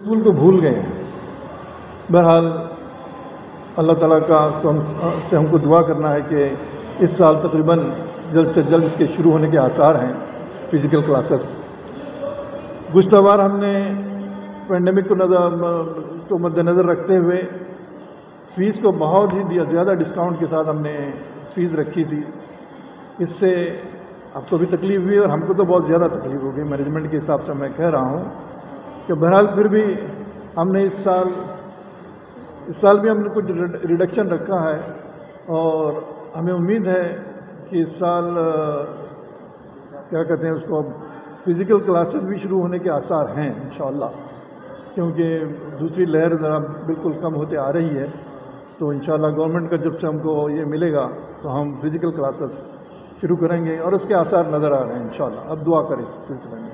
School को भूल गए हैं। बहरहाल अल्लाह ताला का से हमको दुआ करना है कि इस साल तकरीबन जल्द से जल्द इसके शुरू होने के आसार हैं फ़िज़िकल क्लासेस। गुज़िश्ता बार हमने पेंडेमिक को मद्देनज़र रखते हुए फ़ीस को बहुत ही ज़्यादा डिस्काउंट के साथ हमने फ़ीस रखी थी। इससे आपको भी तकलीफ़ हुई और हमको तो बहुत ज़्यादा तकलीफ़ हो गई। मैनेजमेंट के हिसाब से मैं कह रहा हूँ कि बहरहाल फिर भी हमने इस साल भी हमने कुछ रिडक्शन रखा है और हमें उम्मीद है कि इस साल क्या कहते हैं उसको, फ़िज़िकल क्लासेस भी शुरू होने के आसार हैं इंशाअल्लाह, क्योंकि दूसरी लहर ज़रा बिल्कुल कम होते आ रही है। तो इंशाअल्लाह गवर्नमेंट का जब से हमको ये मिलेगा तो हम फ़िज़िकल क्लासेस शुरू करेंगे और उसके आसार नज़र आ रहे हैं इंशाअल्लाह। अब दुआ करें इस सिलसिले में।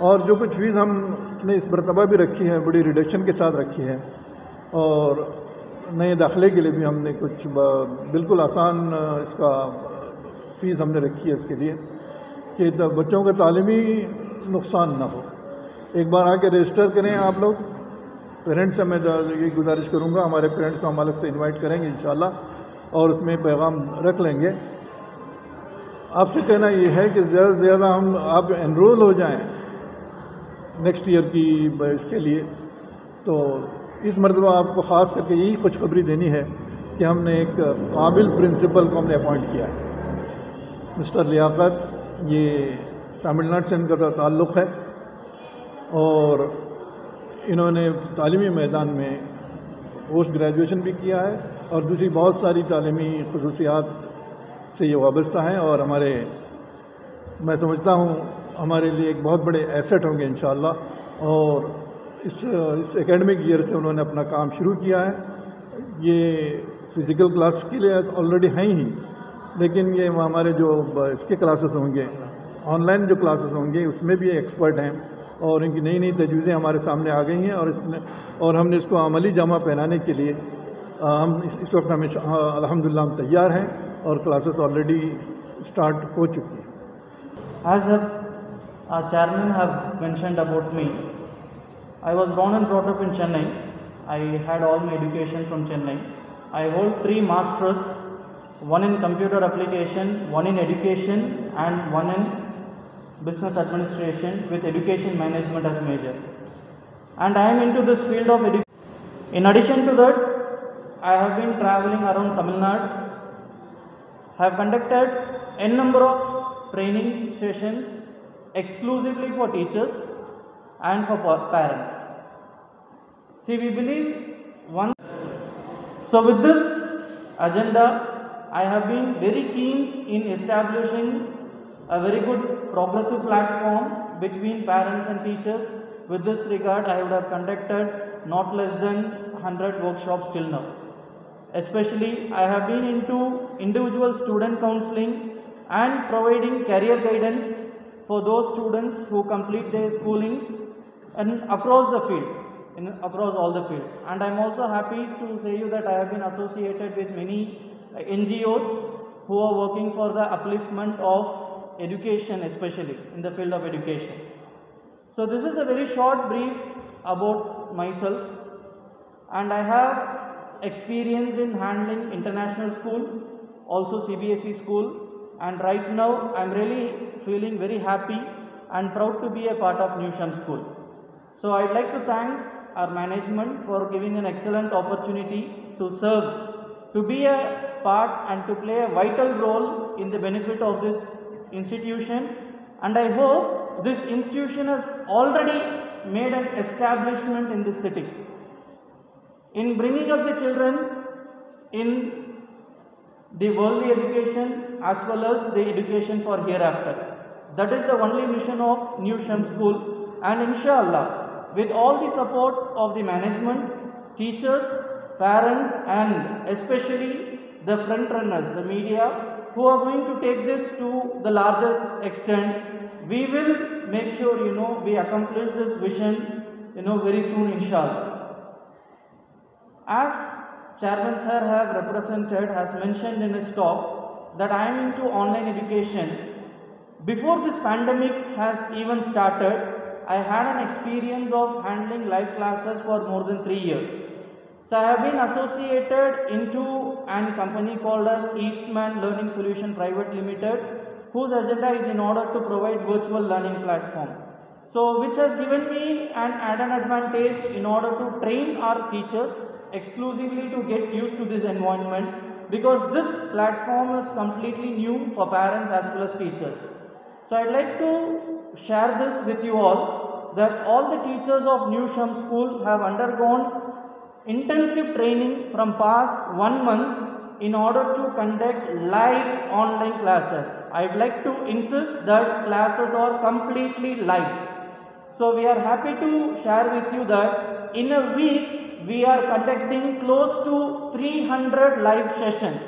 और जो कुछ फीस हमने इस मरतबा भी रखी है बड़ी रिडक्शन के साथ रखी है और नए दाखिले के लिए भी हमने कुछ बिल्कुल आसान इसका फ़ीस हमने रखी है इसके लिए कि बच्चों का तालीमी नुकसान ना हो। एक बार आके रजिस्टर करें आप लोग। पेरेंट्स से मैं ये गुजारिश करूँगा, हमारे पेरेंट्स को हम अलग से इनवाइट करेंगे इंशाअल्लाह और उसमें पैगाम रख लेंगे। आपसे कहना ये है कि ज़्यादा से ज़्यादा आप एनरोल हो जाएं नेक्स्ट ईयर की इसके लिए। तो इस मरतबा आपको ख़ास करके यही खुशखबरी देनी है कि हमने एक काबिल प्रिंसिपल को हमने अपॉइंट किया है, मिस्टर लियाकत। ये तमिलनाडु से इनका ताल्लुक़ है और इन्होंने तालीमी मैदान में पोस्ट ग्रेजुएशन भी किया है और दूसरी बहुत सारी तालीमी खुसूसियात से ये वाबस्ता हैं और मैं समझता हूँ हमारे लिए एक बहुत बड़े एसेट होंगे इंशाअल्लाह। और इस एकेडमिक ईयर से उन्होंने अपना काम शुरू किया है। ये फ़िज़िकल क्लास के लिए ऑलरेडी हैं ही, लेकिन ये हमारे जो इसके क्लासेस होंगे, ऑनलाइन जो क्लासेस होंगे, उसमें भी एक्सपर्ट हैं और इनकी नई नई तजवीज़ें हमारे सामने आ गई हैं और हमने इसको अमली जामा पहनाने के लिए हम इस वक्त हमें अल्हम्दुलिल्लाह हम तैयार हैं और क्लासेस ऑलरेडी स्टार्ट हो चुकी हैं। As our chairman have mentioned about me, I was born and brought up in Chennai. I had all my education from Chennai. I hold 3 masters, one in computer application, one in education and one in business administration with education management as major. And I am into this field of education. In addition to that, I have been traveling around Tamil Nadu. I have conducted n number of training sessions exclusively for teachers and for parents. See, we believe one. So with this agenda, I have been very keen in establishing a very good progressive platform between parents and teachers. With this regard, I would have conducted not less than 100 workshops till now. Especially, I have been into individual student counseling and providing career guidance for those students who complete their schoolings and across the field, across all the field. And I am also happy to say you that I have been associated with many NGOs who are working for the upliftment of education, especially in the field of education. So this is a very short brief about myself, and I have experience in handling international school, also CBSE school, and right now I am really feeling very happy and proud to be a part of New Shams School. So I would like to thank our management for giving an excellent opportunity to serve, to be a part and to play a vital role in the benefit of this institution. And I hope this institution has already made an establishment in this city in bringing up the children in the worldly education as well as the education for hereafter. That is the only mission of New Shams School, and inshallah with all the support of the management, teachers, parents and especially the front runners, the media, who are going to take this to the larger extent, we will make sure we accomplish this vision very soon, inshallah. As Chairman Sir has mentioned in his talk that I am into online education. Before this pandemic has even started, I had an experience of handling live classes for more than 3 years. So I have been associated into a company called as Eastman Learning Solution Private Limited, whose agenda is in order to provide virtual learning platform. So which has given me an added advantage in order to train our teachers exclusively to get used to this environment, because this platform is completely new for parents as well as teachers. So I'd like to share this with you all, that all the teachers of New Sham School have undergone intensive training from past 1 month in order to conduct live online classes. I'd like to insist that classes are completely live. So we are happy to share with you that in a week we are conducting close to 300 live sessions.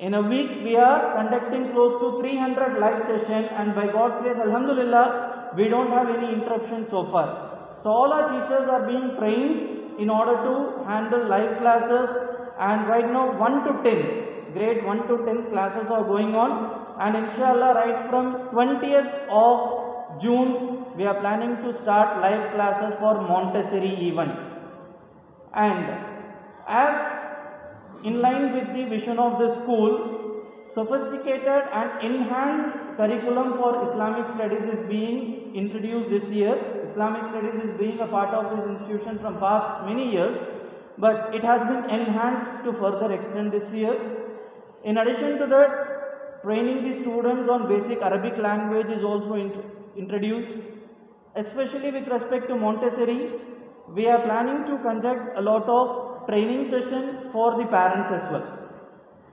In a week we are conducting close to 300 live sessions, and by God's grace, Alhamdulillah, we don't have any interruption so far. So all our teachers are being trained in order to handle live classes, and right now 1 to 10, grade 1 to 10 classes are going on, and inshallah right from 20th of June we are planning to start live classes for Montessori event. And as in line with the vision of the school, sophisticated and enhanced curriculum for Islamic studies is being introduced this year. Islamic studies is being a part of this institution from past many years, but it has been enhanced to further extent this year. In addition to that, training the students on basic Arabic language is also introduced. Especially with respect to Montessori, we are planning to conduct a lot of training session for the parents as well,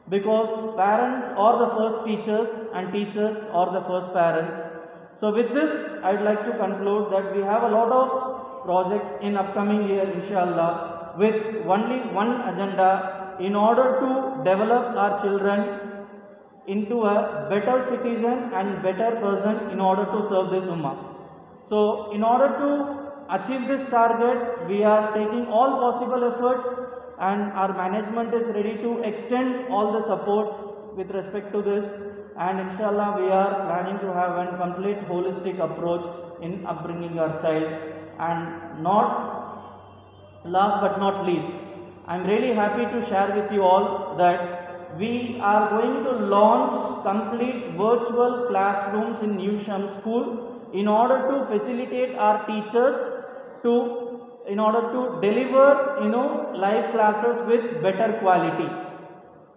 because parents are the first teachers and teachers are the first parents. So with this, I'd like to conclude that we have a lot of projects in upcoming year, inshallah, with only one agenda, in order to develop our children into a better citizen and better person in order to serve this ummah. So in order to achieve this target, we are taking all possible efforts, and our management is ready to extend all the supports with respect to this, and inshallah we are planning to have a complete holistic approach in upbringing our child. And not last but not least, I'm really happy to share with you all that we are going to launch complete virtual classrooms in New Sham School in order to facilitate our teachers in order to deliver live classes with better quality.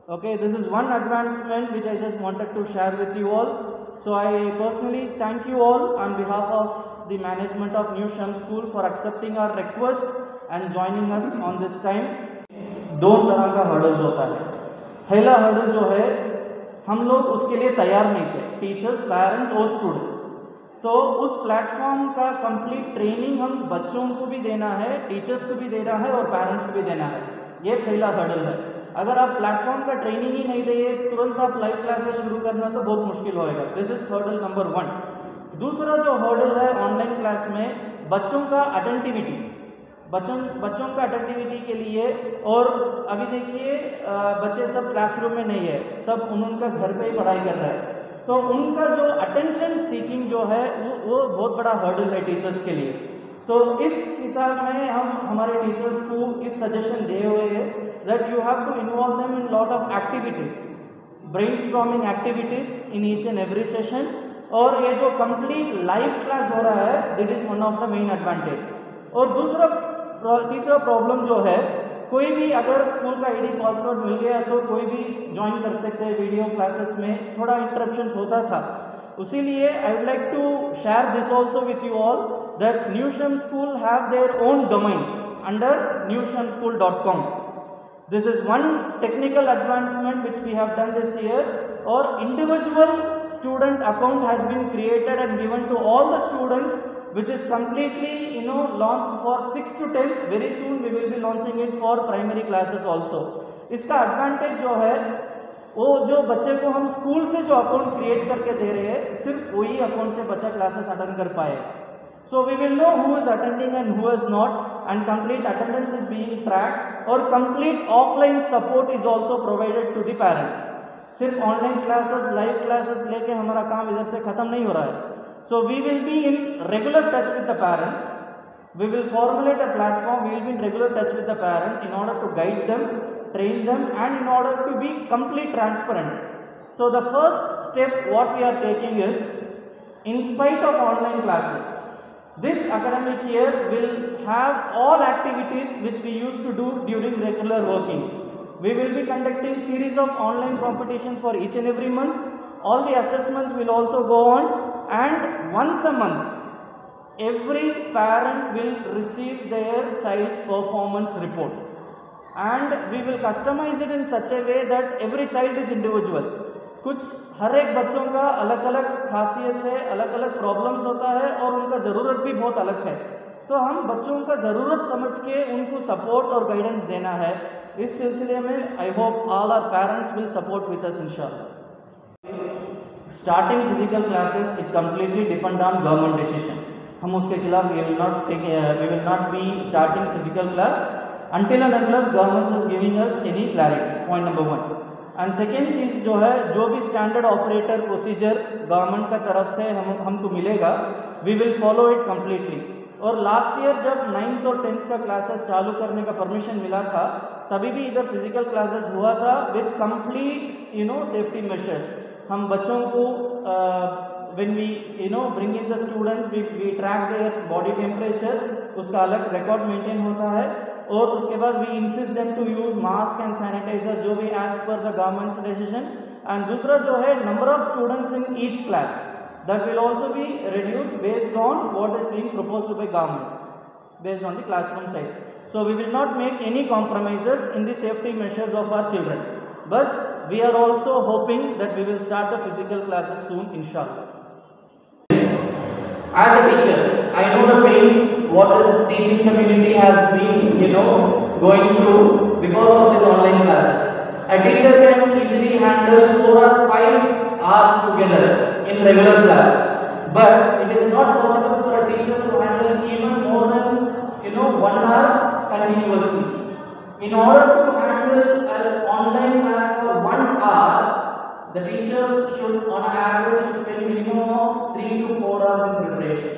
Okay, this is one advancement which I just wanted to share with you all. So I personally thank you all on behalf of the management of New Sham School for accepting our request and joining us on this time. दो तरह का hurdles होता है. पहला hurdle जो है, हम लोग उसके लिए तैयार नहीं थे, टीचर्स, पेरेंट्स और स्टूडेंट्स. तो उस प्लेटफॉर्म का कंप्लीट ट्रेनिंग हम बच्चों को भी देना है, टीचर्स को भी देना है और पेरेंट्स को भी देना है. ये पहला हर्डल है. अगर आप प्लेटफॉर्म का ट्रेनिंग ही नहीं देंगे, तुरंत आप लाइव क्लासेस शुरू करना तो बहुत मुश्किल होएगा. This is hurdle number 1. दूसरा जो हर्डल है ऑनलाइन क्लास में, बच्चों का अटेंटिविटी, बच्चों का अटेंटिविटी के लिए. और अभी देखिए बच्चे सब क्लासरूम में नहीं है, सब उनका घर पे ही पढ़ाई कर रहे हैं, तो उनका जो अटेंशन सीकिंग जो है वो बहुत बड़ा हर्डल है टीचर्स के लिए. तो इस हिसाब में हम हमारे टीचर्स को इस सजेशन दिए हुए हैं that you have to involve them in lot of activities, brainstorming activities in each and every session. और ये जो कंप्लीट लाइव क्लास हो रहा है, that is one of the main advantage. और तीसरा प्रॉब्लम जो है, कोई भी अगर स्कूल का आईडी पासवर्ड मिल गया तो कोई भी ज्वाइन कर सकते हैं वीडियो क्लासेस में. थोड़ा इंटरप्शंस होता था, उसीलिए I would like to share this also with you all that new Sham school have their own domain under newshamschool.com. This is one technical advancement which we have done this year. और individual student account has been created and given to all the students, which is completely launched for 6 to 10. Very soon we will be launching it for primary classes also. इसका advantage जो है, वो जो बच्चे को हम school से जो अकाउंट क्रिएट करके दे रहे हैं, सिर्फ वही अकाउंट से बच्चा क्लासेस अटेंड कर पाए. So we will know who is attending and who is not, and complete attendance is being tracked. और complete offline support is also provided to the parents. सिर्फ ऑनलाइन क्लासेस, लाइव क्लासेस लेके हमारा काम इधर से ख़त्म नहीं हो रहा है. So we will be in regular touch with the parents. We will formulate a platform. We will be in regular touch with the parents in order to guide them, train them, and in order to be complete transparent. So the first step what we are taking is, in spite of online classes, this academic year will have all activities which we used to do during regular working. We will be conducting series of online competitions for each and every month. All the assessments will also go on, and once a month every parent will receive their child's performance report, and we will customize it in such a way that every child is individual. कुछ हर एक बच्चों का अलग अलग खासियत है, अलग अलग प्रॉब्लम्स होता है और उनका ज़रूरत भी बहुत अलग है, तो हम बच्चों का ज़रूरत समझ के उनको सपोर्ट और गाइडेंस देना है। इस सिलसिले में I hope all our parents will support with us इंशाल्लाह। Starting physical classes it completely depend on government decision. हम उसके खिलाफ we will not be starting physical class until and unless government is giving us any clarity, point number 1. And second चीज़ जो है, जो भी standard operator procedure government का तरफ से हमको मिलेगा, we will follow it completely. और लास्ट ईयर जब 9th और 10th का क्लासेस चालू करने का परमिशन मिला था, तभी भी इधर फिजिकल क्लासेस हुआ था विद कंप्लीट सेफ्टी मेजर्स। हम बच्चों को when we bring in the students, we track their body temperature, उसका अलग रिकॉर्ड मेंटेन होता है, और उसके बाद we insist them to use mask and sanitiser, जो भी as per the governments decision. And दूसरा जो है, number of students in each class that will also be reduce based on what is being proposed by government based on the classroom size. So we will not make any compromises in the safety measures of our children. बस we are also hoping that we will start the physical classes soon इंशाल्लाह। As a teacher, I know the pains what the teaching community has been, going through because of these online classes. A teacher can easily handle 4 or 5 hours together in regular class, but it is not possible for a teacher to handle even more than 1 hour continuously. In order to handle an online class for 1 hour, the teacher should on an average spend minimum of 3 to 4 hours in preparation.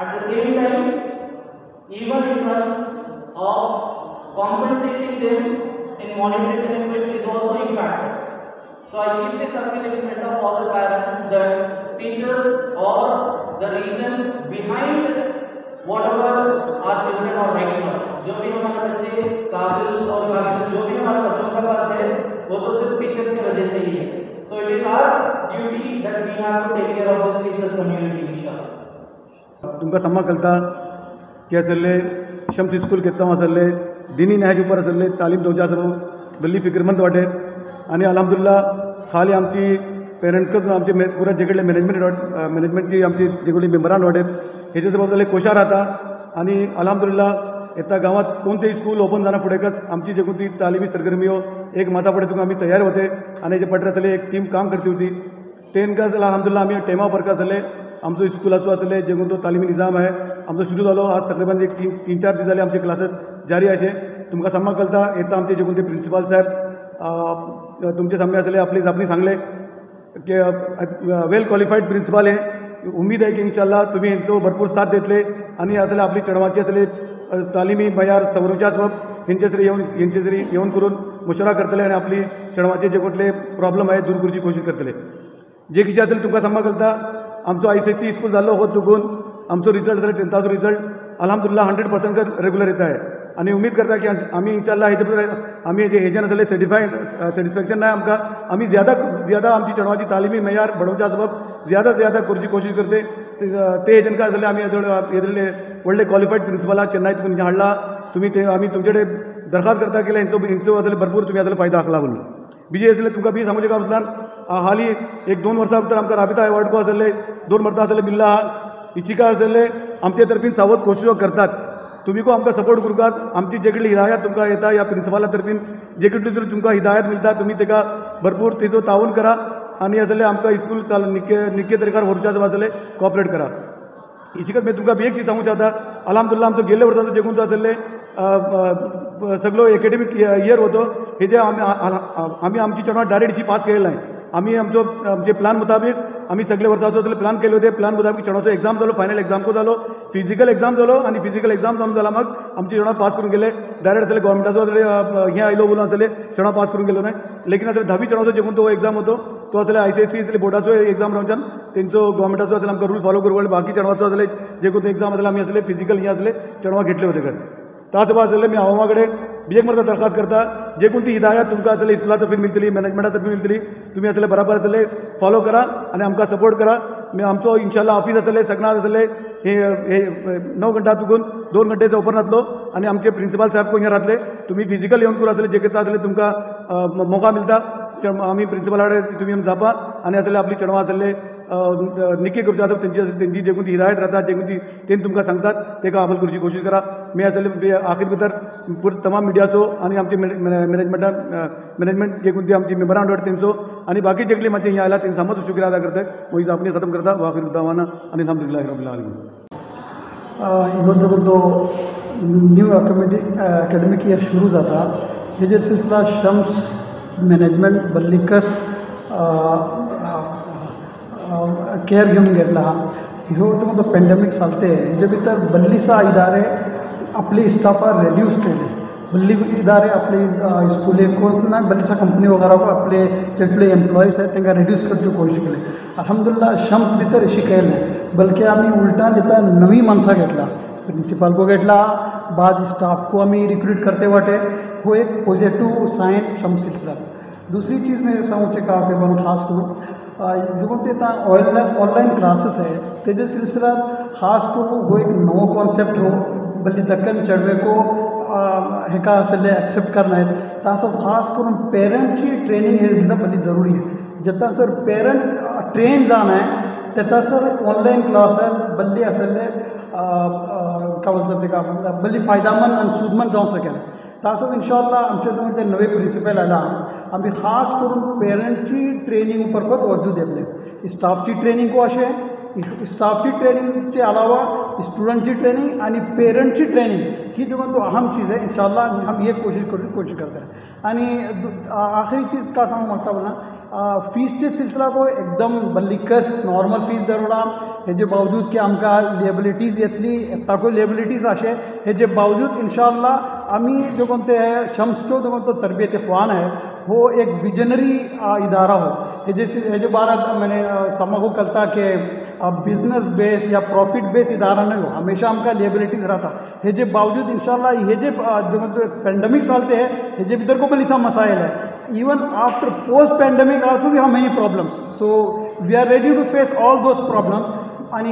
At the same time, even in terms of compensating them in monetary benefit is also impacted. So I keep this appeal in front of all the parents that teachers are the reason behind whatever our children are right now. जो भी हमारे बच्चे काबिल और काबिल जो भी हमारे बच्चों के पास है, वो तो सिर्फ टीचर्स की वजह से ही है। So it is our duty that we have to take care of this teachers community inshallah. तुमका सम्मा कलता क्या चले शम्स स्कूल कितना असले दिनी नहज ऊपर असले तालीम दोजा सब बल्ली फिक्रमंद वाटे आणि अल्हम्दुलिल्लाह खाली आमची पेरेंट्स का आमचे पूरा जेकडले मॅनेजमेंटची आमची जेकडली मेंबरान वाटे हेचे जबाबदारी कोशा राहता आणि अल्हम्दुलिल्लाह येता गावात कोणतेही स्कूल ओपन जाना फुडेकच आमची जे कोणती तालिमी सरगर्मियों एक माथा पडे तुका आम्ही तयार होते आणि जे पडरे एक टीम काम करती होती तेनका अल्हम्दुलिल्लाह आम्ही टेमा परका चले आमचो स्कूलाचो आसले जे कोण तो तालिमी निजाम आहे आमचो सुरू जालो आज तकरीबन एक 3-4 दीस जाले आमचे क्लासेस जारी आशे तुमकां सम्मा कळटा येता आमचे जे कोण ते प्रिंसिपाल साहेब तुमचे सामने आसले आपली सांगले की वेल क्वालिफाईड प्रिंसिपाल है उम्मीद है की इंशाल्लाह तुम्ही हेंचो भरपूर साथ देतले आणि आसले आपली चेडवांची आसले तालिमी मयार सवरूच्या सबब हेंचेसरी येवन करून मुशरा करतले आणि आपली चेडवांचे जे कुठले प्रॉब्लेम आहे दूर करची कोशिश करतले जे कितें आसले तुमकां सम्मा कळटा आमचो ICSE स्कूल जाल्लो हो चुकून आमचो रिजल्ट जालो 10th रिजल्ट अल्हम्दुलिल्लाह 100% रेगुलर येता है आणि उम्मीद करता की आमी इंशाल्लाह हेजे भितर आमी हेजेन आसले सॅटिस्फॅक्शन ना आमकां आमी ज्यादा आमची चेडवांची तालिमी मयार बडोवच्या सबब ज्यादा करची कोशिश करते ते हेजेन काय जाले आमी येदले व्हडले क्वालिफाईड प्रिंसिपला चेन्नईतून हाडला तुम्ही ते आमी तुमचे कडेन दरखास्त करता की हेंचो आसले भरपूर तुम्ही आसले फायदा आखला म्हणून बीजे आसले तुमकां बी सांगूचे काम आसल्यान हाली 1-2 वर्सां भितर आमकां राबिता अवॉर्ड को आसले 2 मरता आसले मिल्ला इचिका आसले आमचे तर्फीन सावध कोशिशो करतात तुम्ही को आमकां सपोर्ट करतात आमची जे कडली हिदायत तुमकां येता या प्रिंसिपाला तर्फीन जे कडली तुमकां हिदायत मिळता तुम्ही तेका भरपूर तेजो तावन करा आणि आसले आमकां स्कूल निक्के तरीकार व्हरच्या आसले कॉपरेट करा इचिकत मी तुमकां एक चीज सांगूंक चाहता अल्हम्दुलिल्लाह आमचो गेल्ले वर्साचो जे कोण तो आसले सगळो एकेडमिक इयर होतो हेजे आमी आमची चेडवां डायरेक्ट पास केलें आमी आमचे प्लान मुताबिक आमी सगळे वर्साचो प्लॅन केले होते. प्लॅन मुताबिक चेडवाचो एग्जाम जालो, फायनल एग्जामको जालो, फिजिकल एग्जाम जालो आनी फिजिकल एग्जाम जावन जाला मग आमचे चेडवां पास करून गेले. डायरेक्ट जाल्यार गव्हर्मेंटाचो हें आयलो बोलून जाल्यार चेडवां पास करून गेलो न्हय. लेकीन जाल्यार 10वी चेडवाचो जे कोण तो एग्जाम होतो तो जाल्यार ICSE बोर्डाचो एग्जाम रावच्यान तेंचो गव्हर्मेंटाचो जाल्यार आमकां रूल फॉलो करपाक बाकी चेडवाचो जाल्यार जे कोण एग्जाम जाल्यार आमी असले फिजिकल हें आसले चेडवां घेतले होते घर. ताच बाद जाल्यार मी हवामा कडेन बीजेक मरता दरखास्त करता जे कोण ती हिदायत तुमकां जाल्यार स्कुला तर्फे मिळतली, मॅनेजमेंटा तर्फे मिळतली, तुमी जाल्यार बराबर जाल्यार फॉलो करा आनी आमकां सपोर्ट करा. आमचो इंशाल्लाह ऑफिस आसले सगळ्यां आसले हे 9 घंटा तुकून 2 घंटेचो ओपन जातलो आनी आमचे प्रिंसिपल साहेब कोण रातले. तुमी फिजिकल येवन करा जाल्यार जे करता जाल्यार तुमकां मोका मिळता. आमी प्रिंसिपला कडेन तुमी जावपा आनी जाल्यार आपली चेडवां जाल्यार निकी करच्यो आसा तेंची जे कोण ती हिदायत राहता जे कोण ती तें तुमकां सांगतात तेका अमल करची कोशिश करा. मी आसले आखिर भितर तमाम मिडियाचो आनी आमचे मॅनेजमेंट जे कोण ती आमची मेंबरां वाट तेंचो आनी बाकी जेगली मातशें हें आयला तेंकां समज शुक्रिया अदा करता. म्हजी आपणी खतम करता. वाखिर दावाना आनी अल्हम्दुलिल्लाहि रब्बिल आलमीन. ಇವತ್ತು न्यू अकॅडमिक इयर सुरू जाता. हेजे सिलसिला शम्स मॅनेजमेंट बल्लिकस केअर घेवन घेतला. ह्यो तो पॅन्डेमीक चलते हेजे भितर बल्लिसा इदारे आपली स्टाफार रेड्यूस केले. बल्ली इदारे आपली स्कूले कोण ना बल्लिसा कंपनी वगैरह को आपले जेटले एम्प्लॉईज आहेत तांकां रेड्यूस करची कोशिश केली. अल्हम्दुलिल्लाह शम्स भितर अशी केल नाही बल्कि आम्ही उलटा देता नवी माणसां घेतला. प्रिंसिपल को घेतला, बाद स्टाफ को आम्ही रिक्रूट करते वाटे. वो एक पॉजिटिव साइन शम्स सिलसिला. दूसरी चीज़ मैं सांगूचे का ते बन खास करून जो ते ऑनलाइन क्लासेस है तेजे सिलसिला खास करून वो एक नवो कॉन्सेप्ट हो बल्ली दक्कन चढवे को हेका असले एक्सेप्ट करना है. तासं खास करून पेरेंटची ट्रेनिंग हे बल्ली ज़रूरी है. जितना सर पेरेंट ट्रेन जाना है तेता सर ऑनलाइन क्लासेस बल्ली असले का बोलतात ते का बल्ली फायदामंद आणि सूदमंद जाऊ शकेल. तासं इंशाअल्लाह आमचे ते नवे प्रिंसिपल आला आम्ही खास करून पेरेंटची ट्रेनिंग उपर को तवज्जो देतले. स्टाफची ट्रेनिंग को अशें स्टाफची ट्रेनिंगचे अलावा स्टुडंटची ट्रेनिंग आणि पेरेंटची ट्रेनिंग ही जो तो अहम चीज़ है. इंशाअल्लाह हम ये कोशिश करते हैं. आणि आखिरी चीज़ का सांगू मागता बोला फीसचे सिलसिला को एकदम बल्लिकस नॉर्मल फीस दरोडा. हेजे बावजूद की आमकां लिएबिलिटीज येतली ताको लिएबिलिटीज अशे हेजे बावजूद इंशाअल्लाह आम्ही जो कोणते शम्सचो जो तो तरबियत इख्वान है वो एक विजनरी इदारा हो. हेजे बारात मैंने समझो कलता कि बिजनेस बेस या प्रॉफिट बेस इदारा नहीं हो. हमेशा आमकां लिएबिलिटीज रहता. हेजे बावजूद इंशाअल्लाह हेजे जो पेंडेमिक चलते हैं हेजे भितर को बलिसा मसाइल है. Even after post pandemic also we have many problems, so we are ready to face all those problems. आणि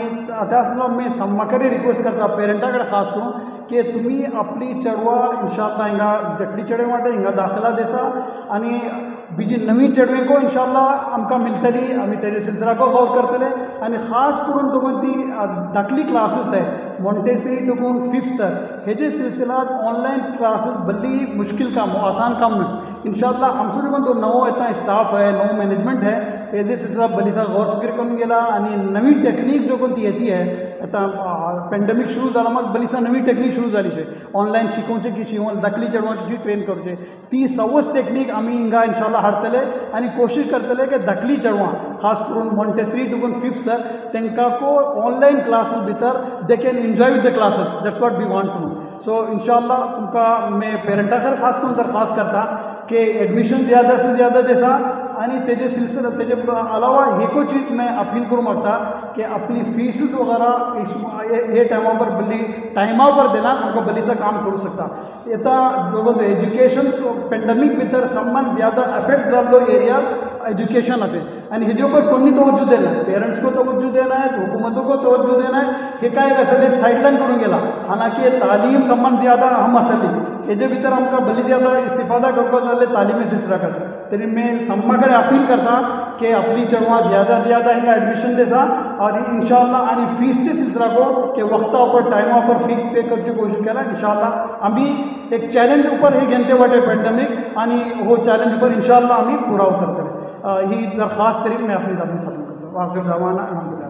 त्यासला मी सम्माकडे रिक्वेस्ट करता पेरेंटाकडे खास करून की तुम्ही आपली चेडवां इंशाअल्लाह हिंगा जटली चेडवे वाटे हिंगा दाखला देसा आणि बीजी नवी चेडवे को इंशाअल्लाह आमकां मिळतली. आम्ही तेजे सिलसिला को गौर करतले आणि खास करून तो ती धाकली क्लासेस आहे मॉन्टेसरी टू 5th सर हेजे सिलसिलात ऑनलाइन क्लासेस बल्ली मुश्किल काम हो, आसान काम नहीं. इंशाअल्लाह आमचो जो तो नवो येता स्टाफ है नवो मॅनेजमेंट है हेजे सिलसिला बल्लीसा गौर फिक्र करून गेला आणि नवी टेक्निक जो कोणती येती है आता पेंडेमिक सुरू जाला मग बल्लीसा नवी टेक्निक सुरू जाली शे ऑनलाइन शिकोवचे कशी धाकली चेडवां कशी ट्रेन करचे ती सवच टेक्निक आम्ही हिंगा इंशाअल्लाह हाडतले आणि कोशिश करतले की धाकली चेडवां खास करून मॉन्टेसरी टू 5th सर तेंकां को ऑनलाइन क्लासेस भितर they can enjoy with the classes. That's what we want to. So इंशाअल्लाह तुमकां मैं पेरेंटां खास करून दरखास्त करता कि एडमिशन ज़्यादा से ज़्यादा देसा आणि तेजे सिलसिला तेजे अलावा एको चीज़ मैं अपील करूँ मागता कि अपनी फीसेस वगैरह ये टाइमा पर बल्ली टाइमा पर देना आमकां बल्लीसा काम करू शकता. येता जो एज्युकेशन पेंडेमिक भितर समान ज़्यादा अफेक्ट जाल्लो एरिया एजुकेशन असे आणि हेजे ऊपर कोणी तवज्जो देना पेरेंट्स को तवज्जो देना है हुकूमतों को तवज्जो देना है. हे काय एक साइडलाइन करून गेला हालांकि तालीम समान ज़्यादा अहम आसली हेजे भितर आमकां बल्ली ज़्यादा इस्तिफादा करपाक जाले तालीमी सिलसिला कर. तरी मैं सम्मा कडेन अपील करता कि आपली चेडवां ज़्यादा ज़्यादा हिंगा एडमिशन देसा और इंशाअल्लाह आणि फीसचे सिलसिला को कि वक्ता पर टाइमा पर फीस पे करची कोशिश करा. इंशाअल्लाह आम्ही एक चॅलेंज ऊपर हे घेते वाटे पेंडेमिक आणि हो चॅलेंज ऊपर इंशाअल्लाह आम्ही पुरा उतरतले. ही दरखास्त तरी मैं अपनी खत्म करता हूँ. वाखिर दावाना अल्हम्दुलिल्लाह.